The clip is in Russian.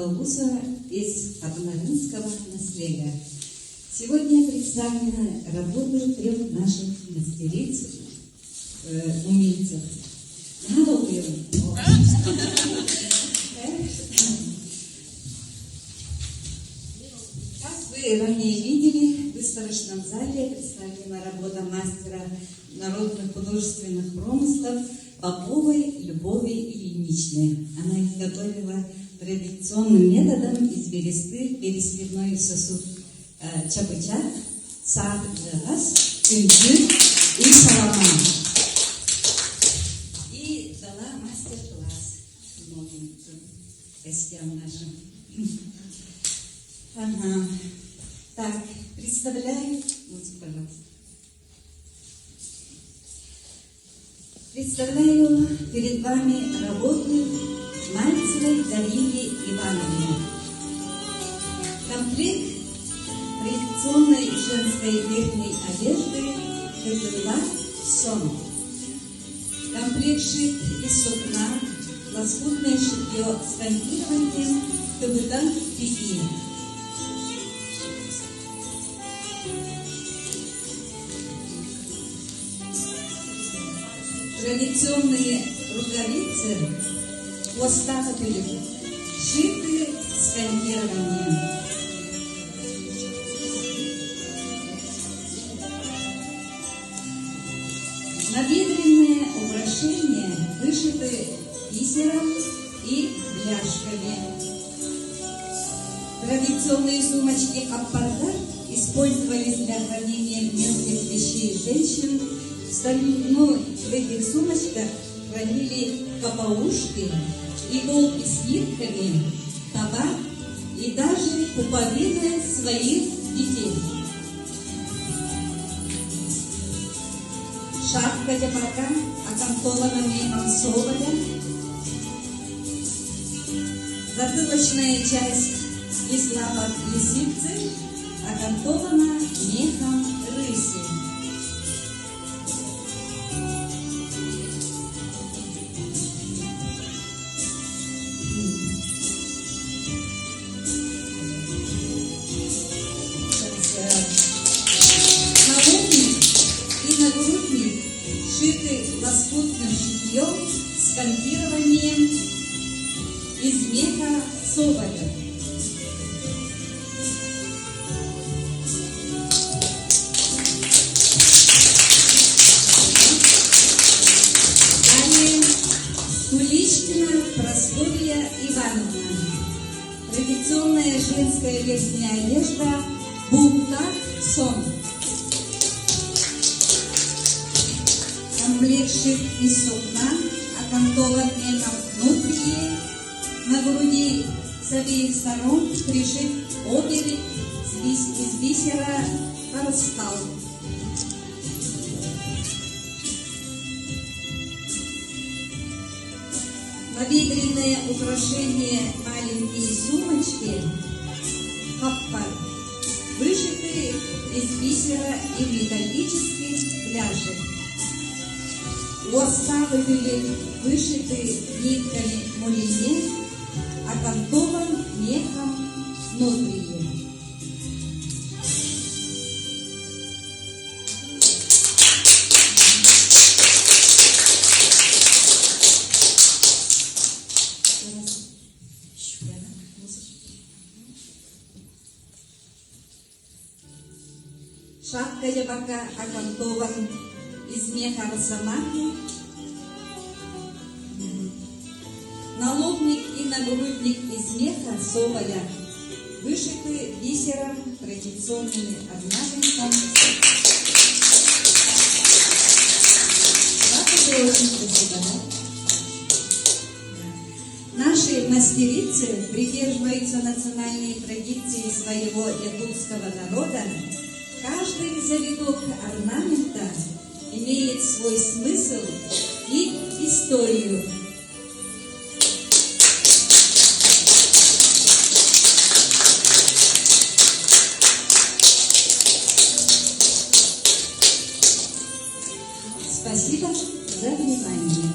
балауса из обнарынского наследия. Сегодня представлены работы трех наших мастериц, умельцев. Как вы ранее видели, в выставочном зале представлена работа мастера народных художественных промыслов Поповой Любови Ильиничны. Она изготовила традиционным методом из бересты пересливной сосуд чабыча, сар, кюнчик и саламан. И дала мастер-класс многим гостям нашим. Ага. Так, представляю, пожалуйста. Представляю перед вами работы Мальцевой Дарьи Ивановны. Комплект традиционной женской верхней одежды «Катыла сон». Комплект шит из сукна, лоскутное шитье с фантированием «Кабытан пики». Традиционные рукавицы хвостатые, шиты с фантированием. Набедренные украшения вышиты бисером и бляшками. Традиционные сумочки Аппарда использовались для хранения мелких вещей женщин. В этих сумочках хранили капаушки, иголки с нитками, табак и даже пуповины своих детей. Шапка дябака окантована мехом соболя. Затылочная часть из лапок лисицы окантована мехом рыси. Нагрудник шиты лоскутным шитьем с фантированием из меха соболя. Далее Куличкина Прасковья Ивановна. Традиционная женская верхняя одежда «Будка сон». Комплект шит из сукна, окантован мехом внутри, на груди с обеих сторон пришит оберег из бисера хорскал. Набедренные украшения маленькие сумочки хаппар вышиты из бисера и металлических пряжек. Уставы были вышиты нитками мулине, окантован мехом внутри. Шапка дябака окантован из меха росомахи. Налобник и нагрудник из меха соболя вышиты бисером традиционными орнаментами. Наши мастерицы придерживаются национальной традиции своего якутского народа. Каждый завиток орнамента имеет свой смысл и историю. Спасибо за внимание.